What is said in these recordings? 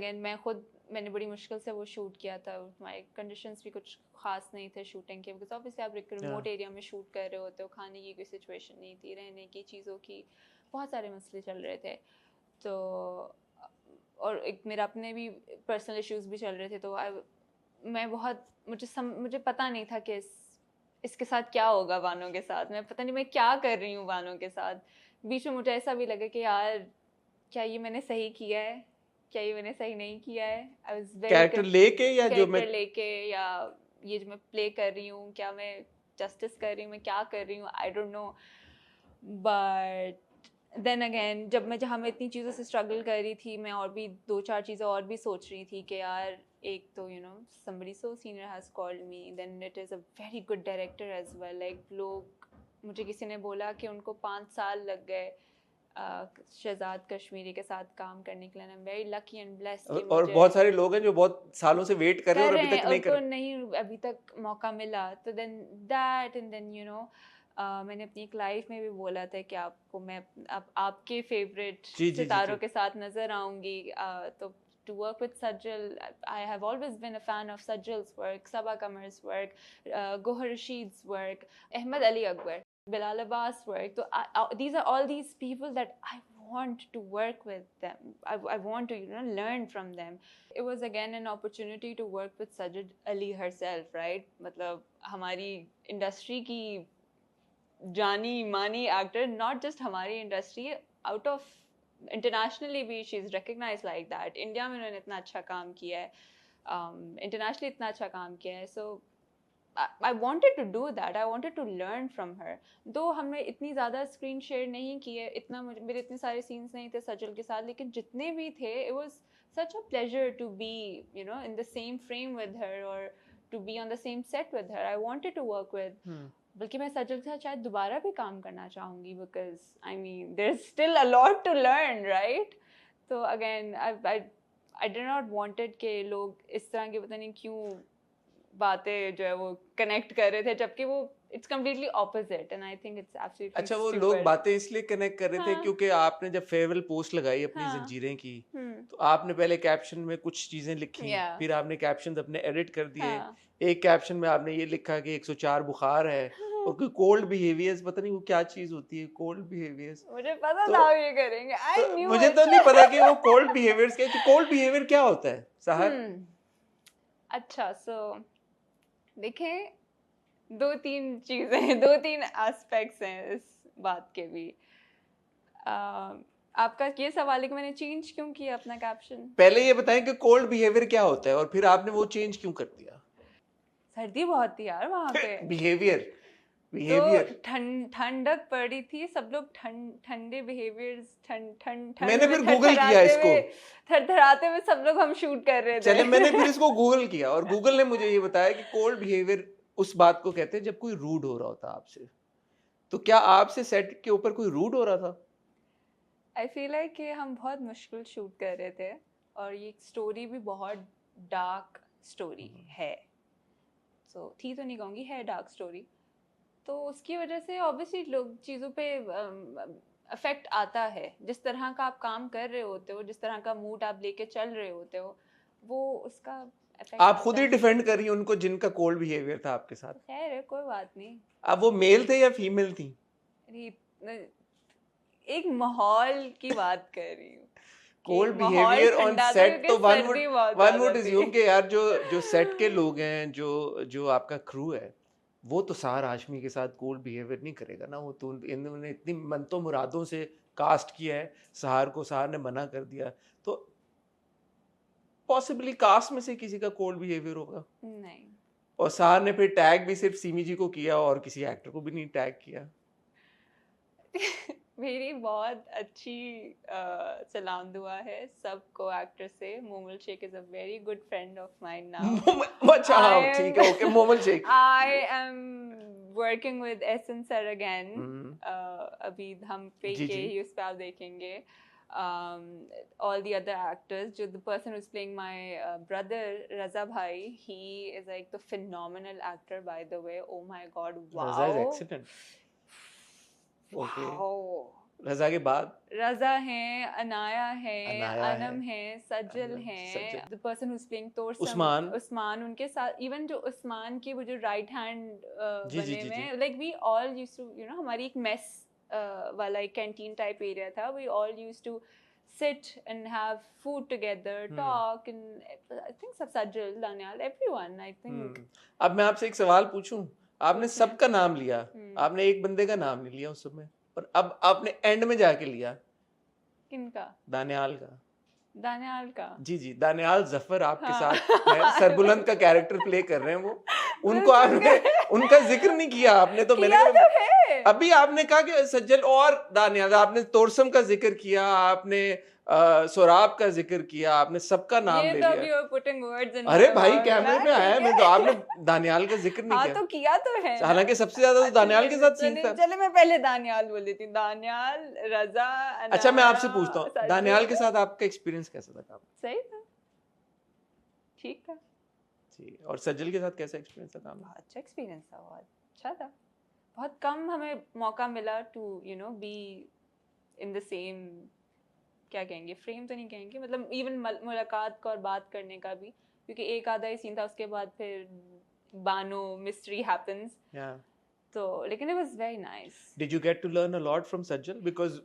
Again मैंने बड़ी मुश्किल से वो शूट किया था. माय कंडीशंस भी कुछ खास नहीं थे शूटिंग के, बिकॉज ऑब्वियसली आप एक रिमोट एरिया में शूट कर रहे होते हो, खाने की कोई सिचुएशन नहीं थी, रहने की चीज़ों की बहुत सारे मसले चल रहे थे. तो और एक मेरा अपने भी पर्सनल इश्यूज भी चल रहे थे. तो मैं बहुत मुझे पता नहीं था कि इसके साथ क्या होगा, वानों के साथ. मैं पता नहीं मैं क्या कर रही हूँ वानों के साथ. बीच में मुझे ऐसा भी लगा कि यार क्या ये मैंने सही किया है, क्या ये मैंने सही नहीं किया है. आई वाज वेरी कैरेक्टर लेके या जो मैं लेके, या ये जो मैं प्ले कर रही हूँ, क्या मैं जस्टिस कर रही हूँ, मैं क्या कर रही हूँ, I don't know. But then again जहाँ मैं इतनी चीज़ों से स्ट्रगल कर रही थी, मैं और भी 2-4 चीज़ें और भी सोच रही थी कि यार एक तो somebody so senior has called me, then it is a very good director as well. like लोग, मुझे किसी ने बोला कि उनको 5 साल लग गए शहजाद कश्मीरी के साथ काम करने के लिए. I am very lucky and blessed कि और बहुत सारे लोग हैं जो बहुत सालों से वेट कर रहे हैं और अभी तक नहीं कर नहीं अभी तक मौका मिला. तो देन दैट एंड देन मैंने अपनी एक लाइफ में भी बोला था कि आपको मैं आपके फेवरेट सितारों के साथ नजर आऊंगी. तो to work with Sajjal, I have always been a fan of Sajjal's work, Saba Kamar's work, Gohar Rashid's work, Ahmed Ali Akbar, Bilal Abbas' work. So these are all these people that I want to work with them. I want to learn from them. It was again an opportunity to work with Sajjad Ali herself, right? मतलब हमारी industry की जानी मानी actor, not just हमारी industry, out of internationally भी she is recognised like that. India में उन्होंने इतना अच्छा काम किया है, इंटरनेशनली इतना अच्छा काम किया है. सो I wanted to do that. I wanted to learn from her. दो हमने इतनी ज़्यादा स्क्रीन शेयर नहीं किए, इतना मेरे इतने सारे सीन्स नहीं थे सजल के साथ, लेकिन जितने भी थे it was such a pleasure to be in the same frame with her or to be on the same set with her. I wanted to work with. बल्कि मैं सजल के साथ शायद दोबारा भी काम करना चाहूँगी, because I mean there's still a lot to learn, right? तो again I did not wanted कि लोग इस तरह के पता नहीं क्यों बातें जो है वो कनेक्ट कर रहे थे, जबकि वो it's completely opposite. And I think it's absolutely अच्छा, वो लोग बातें इसलिए कनेक्ट कर रहे थे क्योंकि आपने जब फेयरवेल पोस्ट लगाई अपनी हाँ. जंजीरें की, तो आपने पहले कैप्शन में कुछ चीजें लिखी, फिर आपने कैप्शन अपने एडिट कर दिए. एक कैप्शन में आपने ये लिखा कि 104 बुखार है, और कोई कोल्ड बिहेवियर्स, पता नहीं वो क्या चीज होती है कोल्ड बिहेवियर्स. मुझे पता था ये करेंगे. I knew. मुझे तो नहीं पता कि वो कोल्ड बिहेवियर्स क्या. कोल्ड बिहेवियर क्या होता है सहर? अच्छा, सो देखें, 2-3 चीजें, 2-3 एस्पेक्ट्स हैं इस बात के भी. आपका ये सवाल है कि मैंने चेंज क्यों किया अपना कैप्शन. पहले ये बताएं कि कोल्ड बिहेवियर क्या होता है और फिर आपने वो चेंज क्यों कर दिया. सर्दी बहुत थी यार वहाँ पे. बिहेवियर तो ठंडक पड़ी थी, सब लोग ठंडे बिहेवियर्स मैंने फिर गूगल किया इसको, थरथराते हुए सब लोग हम शूट कर रहे थे. चले मैंने फिर इसको गूगल किया और गूगल ने मुझे ये बताया कि कोल्ड बिहेवियर उस बात को कहते हैं जब कोई रूड हो रहा होता है आपसे. तो क्या आपसे सेट के ऊपर कोई रूड हो रहा था? आई फील लाइक कि हम बहुत मुश्किल शूट कर रहे थे और ये स्टोरी भी बहुत डार्क स्टोरी है. सो थी तो नहीं कहूँगी, है डार्क स्टोरी. तो उसकी वजह से ऑब्वियसली लोग चीज़ों पे अफेक्ट आता है. जिस तरह का आप काम कर रहे होते हो, जिस तरह का मूड आप लेके चल रहे होते हो, वो उसका इफेक्ट. आप खुद ही डिफेंड कर रही हैं उनको जिनका कोल्ड बिहेवियर था आपके साथ. खैर है, कोई बात नहीं. अब वो मेल थे या फीमेल थी? एक माहौल की बात कर रही हूँ. कोल्ड बिहेवियर ऑन सेट, तो वन वुड अज्यूम कि यार जो सेट के लोग हैं, जो आपका क्रू है, वो तो सहार हाशमी के साथ कोल्ड बिहेवियर नहीं करेगा ना. वो तो इन्होंने इतनी मनतो मुरादों से कास्ट किया है सहार को, सहार ने मना कर दिया, तो पॉसिबली कास्ट में से किसी का कोल्ड बिहेवियर होगा. नहीं. और सहार ने फिर टैग भी सिर्फ सीमी जी को किया और किसी एक्टर को भी नहीं टैग किया. मेरी बहुत अच्छी सलाम दुआ है सब को एक्टर से. Momal Sheikh is a very good friend of mine now. अच्छा, ठीक है, okay. Momal Sheikh. I am working with Ehsan sir again. अभी हम पे के ही उस पे आप देखेंगे. All the other actors, the person who's playing my brother Raza Bhai, he is like the phenomenal actor, by the way. Oh my god, wow. Raza is excellent. Wow. रजा के बाद रजा है, अनाया है, अनाया अनम है, सज्जल है, the person who is playing Usman Usman उनके साथ, even जो उस्मान के वो जो राइट हैंड बने हुए हैं, like we all used to you know, हमारी एक मेस वाला एक कैंटीन टाइप एरिया था, we all used to sit and have food together, talk, and I think Sajjal, Danial, everyone, I think. अब मैं आपसे एक सवाल पूछूं, आपने सबका नाम लिया, आपने एक बंदे का नाम नहीं लिया उस समय, और अब आपने एंड में जाके लिया किनका? दानियाल का। दानियाल का? जी जी, दानियाल जफर आपके साथ है, सरबुलंद का कैरेक्टर प्ले कर रहे हैं वो, उनको आपने उनका जिक्र नहीं किया आपने, तो मैंने तो है। अभी आपने कहा कि सज्जल और दानियाल, आपने तोरसम का जिक्र किया, आपने सोराब का जिक्र किया, आपने सबका नाम ले लिया। अरे भाई कैमरे पे आया है, मैं तो आपने दानियाल का जिक्र नहीं किया। तो किया तो है, हालांकि सबसे ज्यादा तो दानियाल के साथ सीन था। चले मैं पहले दानियाल बोल देती हूँ, दानियाल, रजा, अच्छा मैं आपसे पूछता हूँ, दानियाल के साथ आपका एक्सपीरियंस कैसा था काम? सही था, ठीक था जी। और सज्जल के साथ कैसा एक्सपीरियंस था काम? अच्छा एक्सपीरियंस था, बहुत अच्छा था। बहुत कम हमें मौका मिला to you know be in the same, क्या कहेंगे, फ्रेम तो नहीं कहेंगे, मतलब इवन मुलाकात का और बात करने का भी, क्योंकि एक आधा ही सीन था, उसके बाद फिर बानो मिस्ट्री हैपेंस। तो लेकिन it was very nice. Did you get to learn a lot from Sajjal? Because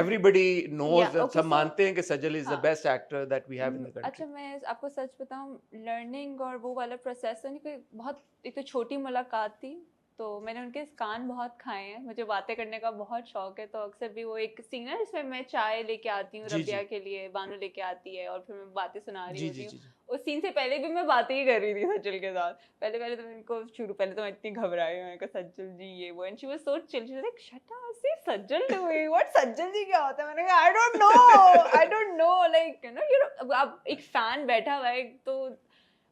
everybody knows that, सब मानते हैं कि Sajjal is the best actor that we have in the country. अच्छा मैं आपको सच बताऊं, लर्निंग और वो वाला प्रोसेस तो नहीं, कोई बहुत एक तो छोटी मुलाकात थी, तो मैंने उनके कान बहुत खाए हैं, मुझे बातें करने का बहुत शौक है, तो अक्सर भी वो एक सीन है जिसमें मैं चाय लेके आती हूँ रबिया के लिए, बानू लेके आती है और फिर मैं बातें सुना रही होती हूँ, उस सीन से पहले भी मैं बातें ही कर रही थी सज्जल के साथ। पहले तो इनको पहले तो मैं इतनी घबराई हूँ, सज्जल जी ये वो, and she was so chill, she was like shut up, see Sajjal doing what, Sajjal ji क्या होता है? मैंने कहा I don't know like you know अब एक फैन बैठा हुआ है तो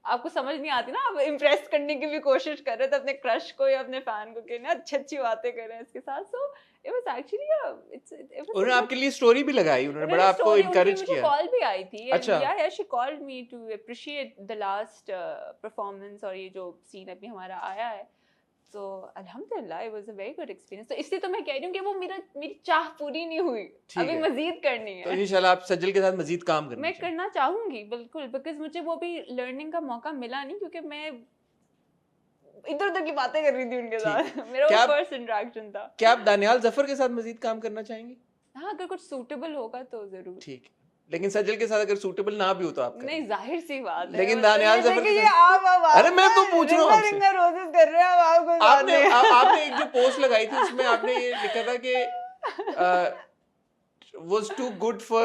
आपको समझ नहीं आती ना, आप इम्प्रेस करने की भी कोशिश कर रहे थे अपने क्रश को या अपने फैन को कि ना अच्छी बातें कर रहे हैं इसके साथ। सो इट वाज एक्चुअली उन्होंने आपके लिए स्टोरी भी लगाई, उन्होंने बड़ा आपको इनकरेज किया। कॉल भी आई थी, अच्छा या she called me to appreciate the last performance, और ये जो सीन अभी हमारा आया है, तो अल्हम्दुलिल्लाह it was a very good experience. तो इसलिए तो मैं कह रही हूँ कि वो मेरी चाह पूरी नहीं हुई, अभी मजीद करनी है। तो इंशाल्लाह आप सज्जल के साथ मजीद काम करना। मैं करना चाहूंगी बिल्कुल, बिकॉज मुझे वो भी लर्निंग का मौका मिला नहीं, क्योंकि मैं इधर उधर की बातें कर रही थी उनके साथ, मेरा वो फर्स्ट इंटरेक्शन था। क्या आप दानियाल जफर के साथ मजीद काम करना चाहेंगे? हाँ, अगर कुछ सूटेबल होगा तो जरूर। ठीक, लेकिन सज्जल के साथ अगर सूटेबल ना भी हो तो आप नहीं, जाहिर सी बात है, लेकिन दानियाल जफर के साथ, अरे मैं तो पूछ रहा हूँ आपसे, रिंगा रोजेस कर रहे हैं आपने एक जो पोस्ट लगाई थी उसमें आपने ये लिखा था कि was too good for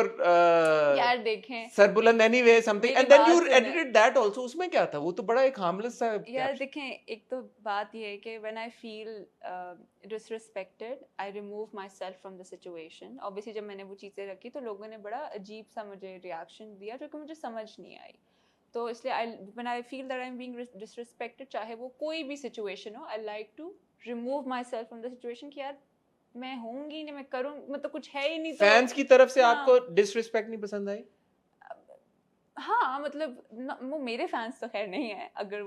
यार देखें Sarbuland anyway something, and then you edited that also, उसमें क्या था? वो तो बड़ा एक harmless सा यार देखें, एक तो बात ये है कि when I feel disrespected I remove myself from the situation. Obviously जब मैंने वो चीज़ें रखी तो लोगों ने बड़ा अजीब सा मुझे रिएक्शन दिया जो कि मुझे समझ नहीं आई, तो इसलिए when I feel that I'm being disrespected, चाहे वो कोई भी situation हो, I like to remove myself from the situation कि यार मैं होंगी नहीं, मैं करूँ, मतलब कुछ है ही नहीं। तो फैंस की तरफ से आपको डिसरिस्पेक्ट नहीं पसंद आई? हाँ, मतलब वो मेरे फैंस तो खैर नहीं है, अगर